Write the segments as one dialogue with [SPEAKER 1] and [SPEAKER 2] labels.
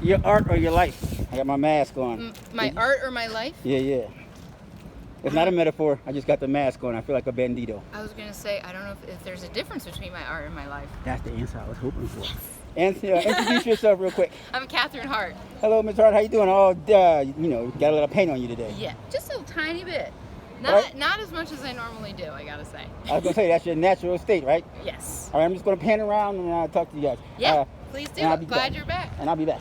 [SPEAKER 1] Your art or your life? I got my mask on.
[SPEAKER 2] My art or my life?
[SPEAKER 1] Yeah, yeah. It's not a metaphor. I just got the mask on. I feel like a bandito.
[SPEAKER 2] I was gonna say, I don't know if there's a difference between my art and my life.
[SPEAKER 1] That's the answer I was hoping for. And introduce yourself real quick.
[SPEAKER 2] I'm Catherine Hart.
[SPEAKER 1] Hello, Ms. Hart. How you doing? Oh, you know, got a little paint on you today.
[SPEAKER 2] Yeah, just a tiny bit. Not as much as I normally do, I gotta say.
[SPEAKER 1] I was gonna say that's your natural state, right?
[SPEAKER 2] Yes.
[SPEAKER 1] All right, I'm just gonna pan around and talk to you guys.
[SPEAKER 2] Yeah, please do. I'm glad you're back.
[SPEAKER 1] And I'll be back.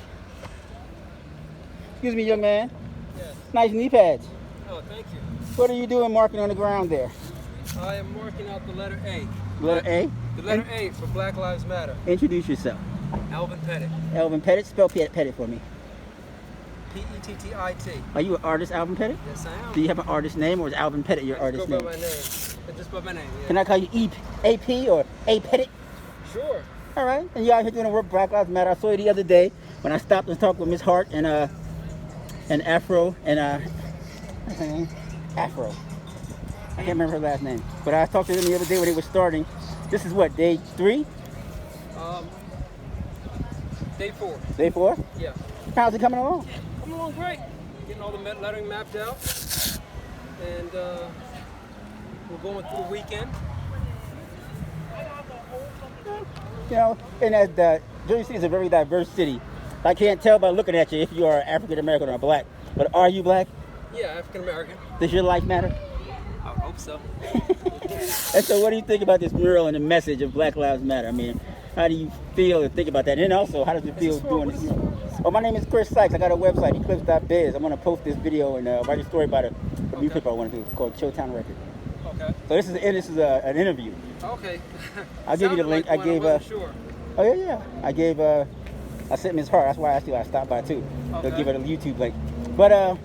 [SPEAKER 1] Excuse me, young man.
[SPEAKER 3] Yes.
[SPEAKER 1] Nice knee pads.
[SPEAKER 3] Oh, thank you.
[SPEAKER 1] What are you doing marking on the ground there?
[SPEAKER 3] I am marking out the letter A.
[SPEAKER 1] Letter A?
[SPEAKER 3] The letter A for Black Lives Matter.
[SPEAKER 1] Introduce yourself.
[SPEAKER 3] Alvin Pettit.
[SPEAKER 1] Alvin Pettit. Spell Pettit for me.
[SPEAKER 3] P-E-T-T-I-T.
[SPEAKER 1] Are you an artist, Alvin Pettit?
[SPEAKER 3] Yes, I am.
[SPEAKER 1] Do you have an artist name, or is Alvin Pettit your artist name?
[SPEAKER 3] Just go by my name. Just by my name, yeah.
[SPEAKER 1] Can I call you AP or A Pettit?
[SPEAKER 3] Sure.
[SPEAKER 1] All right. And you out here doing the work Black Lives Matter. I saw you the other day when I stopped and talked with Miss Hart and Afro and what's her name? Afro. I can't remember her last name. But I talked to them the other day when they were starting. This is what, day 3?
[SPEAKER 3] Day 4.
[SPEAKER 1] Day 4?
[SPEAKER 3] Yeah.
[SPEAKER 1] How's it coming along?
[SPEAKER 3] Coming along great. Getting all the lettering mapped out. And we're going through the weekend.
[SPEAKER 1] You know, and as Jersey City is a very diverse city. I can't tell by looking at you if you are African American or black. But are you black?
[SPEAKER 3] Yeah, African American.
[SPEAKER 1] Does your life matter?
[SPEAKER 3] I would hope so.
[SPEAKER 1] And so what do you think about this mural and the message of Black Lives Matter? I mean, how do you feel and think about that? And also, how does it feel doing this? Oh, my name is Chris Sykes. I got a website, eclipse.biz. I'm going to post this video and write a story about a newspaper I want to do called CHILLTOWN Record. Okay. So this is an interview.
[SPEAKER 3] Okay.
[SPEAKER 1] I'll give you the link.
[SPEAKER 3] Like sure.
[SPEAKER 1] Oh, yeah. I sent Ms. Hart. That's why I asked you I stopped by, too.
[SPEAKER 3] Okay.
[SPEAKER 1] They'll give her the YouTube link. But,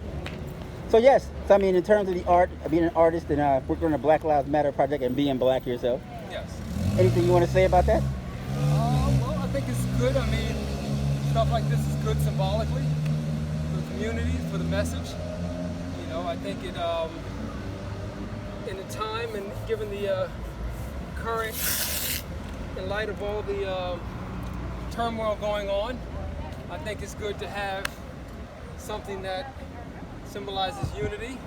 [SPEAKER 1] so yes, so I mean, in terms of the art, being an artist and working on the Black Lives Matter project and being black yourself.
[SPEAKER 3] Yes.
[SPEAKER 1] Anything you want to say about that?
[SPEAKER 3] Well, I think it's good. I mean, stuff like this is good symbolically for the community, for the message. You know, I think it, in the time and given the current, in light of all the turmoil going on, I think it's good to have something that symbolizes unity,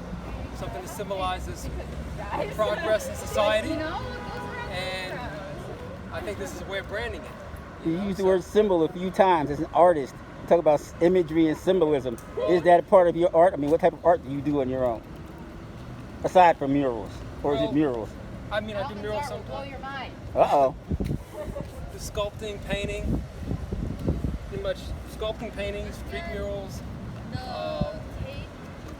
[SPEAKER 3] something that symbolizes progress in society, and I think this is a way of branding it.
[SPEAKER 1] You use the word symbol a few times as an artist. You talk about imagery and symbolism. Is that a part of your art? I mean, what type of art do you do on your own? Aside from murals, or is it murals?
[SPEAKER 3] I mean, I do murals sometimes.
[SPEAKER 2] Blow your mind.
[SPEAKER 1] Uh-oh.
[SPEAKER 3] The sculpting, painting, pretty much sculpting, paintings, street murals,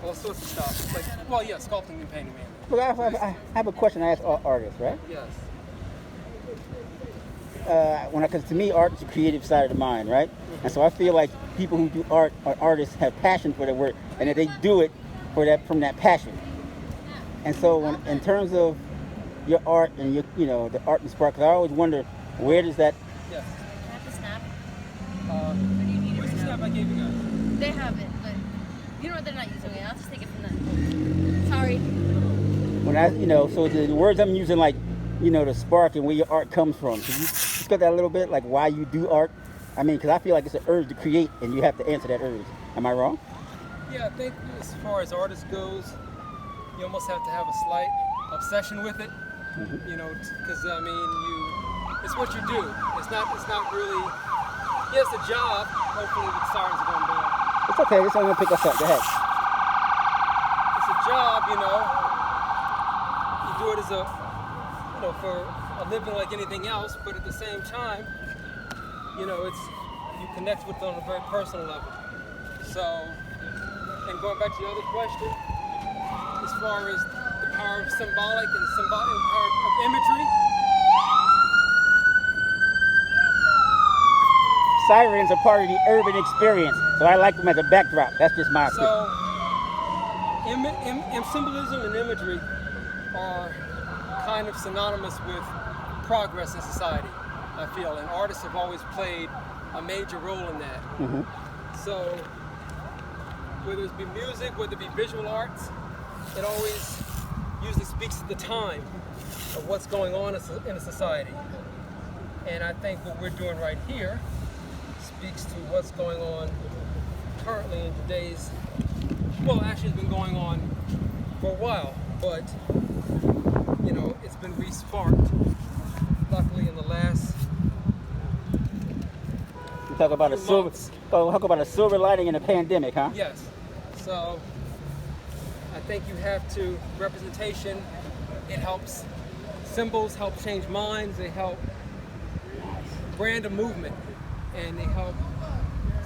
[SPEAKER 3] all sorts of stuff. Like, well, yeah, sculpting and painting, man.
[SPEAKER 1] But I have a question I ask all artists, right?
[SPEAKER 3] Yes.
[SPEAKER 1] Because to me, art is the creative side of the mind, right? And so I feel like people who do art or artists have passion for their work, and that they do it from that passion. And so, in terms of your art and the art and spark, because I always wonder, where does that?
[SPEAKER 3] Yes.
[SPEAKER 2] Can I have the snap?
[SPEAKER 3] Where's the snap I gave you guys?
[SPEAKER 2] They have it, but you know what? They're not using it. I'll just take it from them. Sorry.
[SPEAKER 1] So the words I'm using, like, the spark and where your art comes from. Can you discuss that a little bit, like why you do art? I mean, because I feel like it's an urge to create, and you have to answer that urge. Am I wrong?
[SPEAKER 3] Yeah, I think as far as artists goes, you almost have to have a slight obsession with it. Mm-hmm. You know, because I mean, it's what you do. It's not really. Yeah, it's a job. Hopefully, the sirens are going down.
[SPEAKER 1] It's okay. It's only gonna pick us up. Go ahead.
[SPEAKER 3] It's a job, you know. You do it as for a living like anything else, but at the same time, you connect with it on a very personal level. So, and going back to the other question, as far as the power of symbolic and power of imagery.
[SPEAKER 1] Sirens are part of the urban experience, so I like them as a backdrop. That's just my opinion.
[SPEAKER 3] So, symbolism and imagery are kind of synonymous with progress in society, I feel, and artists have always played a major role in that. Mm-hmm. So, whether it be music, whether it be visual arts, it always usually speaks to the time of what's going on in a society. And I think what we're doing right here speaks to what's going on currently in today's, well, actually it's been going on for a while, but you know, it's been re-sparked. Luckily in the last
[SPEAKER 1] Talk about a
[SPEAKER 3] few
[SPEAKER 1] silver.
[SPEAKER 3] months.
[SPEAKER 1] Talk about a silver lining in a pandemic, huh?
[SPEAKER 3] Yes. So I think you have to, representation, it helps. Symbols help change minds, they help brand a movement, and they help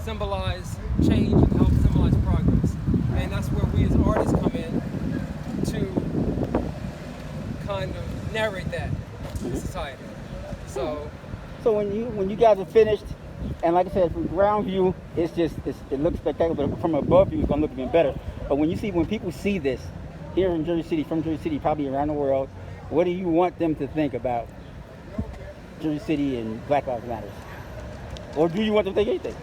[SPEAKER 3] symbolize change and help symbolize progress. And that's where we as artists come in to kind of narrate that to society. So
[SPEAKER 1] when you guys are finished, and like I said, from ground view, it looks spectacular. But from above view, it's gonna look even better. But when people see this here in Jersey City, from Jersey City, probably around the world, what do you want them to think about Jersey City and Black Lives Matter? Or do you want them to think anything?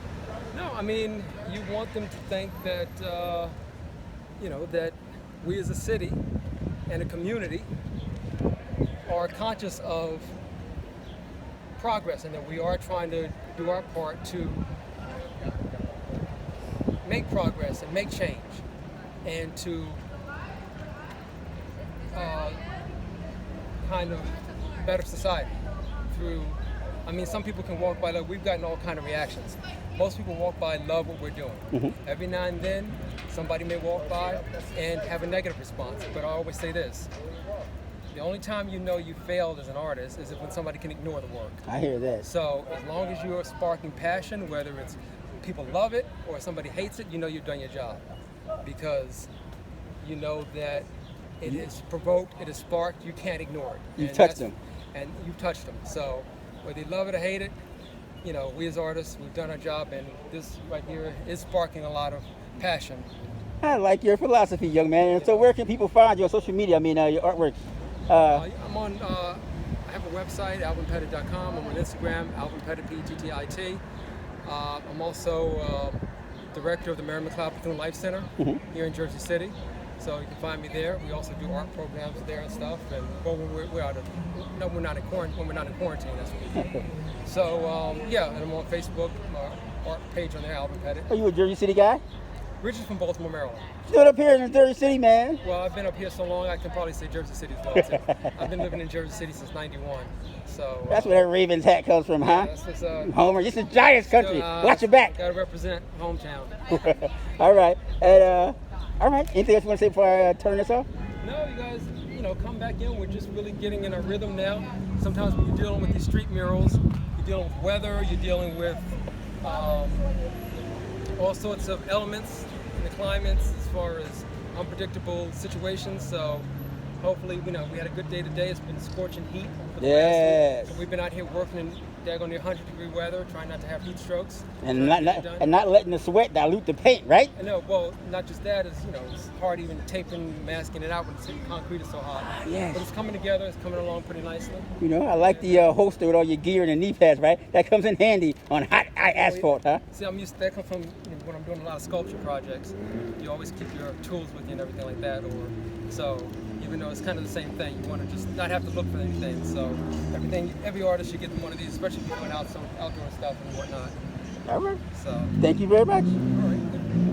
[SPEAKER 3] no, I mean, you want them to think that you know, that we as a city and a community are conscious of progress, and that we are trying to do our part to make progress and make change, and to kind of better society through, I mean, some people can walk by love. We've gotten all kind of reactions. Most people walk by and love what we're doing.
[SPEAKER 1] Mm-hmm.
[SPEAKER 3] Every now and then, somebody may walk by and have a negative response, but I always say this: the only time you know you failed as an artist is when somebody can ignore the work.
[SPEAKER 1] I hear that.
[SPEAKER 3] So as long as you are sparking passion, whether it's people love it or somebody hates it, you know you've done your job, because you know that it is provoked, it is sparked, you can't ignore it.
[SPEAKER 1] You've
[SPEAKER 3] And
[SPEAKER 1] touched
[SPEAKER 3] that's-
[SPEAKER 1] them.
[SPEAKER 3] And you've touched them. So whether you love it or hate it, you know, we as artists, we've done our job, and this right here is sparking a lot of passion.
[SPEAKER 1] I like your philosophy, young man. And so where can people find you on social media? I mean, your artwork.
[SPEAKER 3] I'm on, I have a website, alvinpettit.com. I'm on Instagram, Alvin Pettit, P-E-T-T-I-T. I'm also director of the Mary McLeod Bethune Life Center here in Jersey City. So you can find me there. We also do art programs there and stuff. And well, when we're out of, no, we're not in quarantine. When we're not in quarantine, that's what we do. So yeah, and I'm on Facebook, my art page on there, Alvin Pettit.
[SPEAKER 1] Are you a Jersey City guy?
[SPEAKER 3] Richard's from Baltimore, Maryland.
[SPEAKER 1] Stood up here in Jersey City, man.
[SPEAKER 3] Well, I've been up here so long, I can probably say Jersey City as well too. I've been living in Jersey City since '91. So
[SPEAKER 1] That's where that Ravens hat comes from, huh?
[SPEAKER 3] that's just,
[SPEAKER 1] Homer, this is Giants country. Watch your back.
[SPEAKER 3] Gotta represent hometown.
[SPEAKER 1] All right. And all right. Anything else you want to say before I turn this off?
[SPEAKER 3] No, you guys, you know, come back in. We're just really getting in a rhythm now. Sometimes when you're dealing with these street murals, you're dealing with weather, you're dealing with all sorts of elements in the climates as far as unpredictable situations. So hopefully, you know, we had a good day today. It's been scorching heat for the last week. So we've been out here working in daggone near 100-degree weather, trying not to have heat strokes.
[SPEAKER 1] And not letting the sweat dilute the paint, right?
[SPEAKER 3] I know, well, not just that, is, you know, it's hard even taping, masking it out when the concrete is so hot.
[SPEAKER 1] Yes.
[SPEAKER 3] But it's coming together, it's coming along pretty nicely.
[SPEAKER 1] You know, I like the holster with all your gear and the knee pads, right? That comes in handy on hot asphalt, huh?
[SPEAKER 3] See, I'm used to that. Comes from, you know, when I'm doing a lot of sculpture projects. You always keep your tools with you and everything like that. Or so, even though it's kind of the same thing, you want to just not have to look for anything. So every artist should get one of these, especially if you're doing outdoor stuff and whatnot.
[SPEAKER 1] All right.
[SPEAKER 3] So
[SPEAKER 1] Thank you very much.
[SPEAKER 3] all right.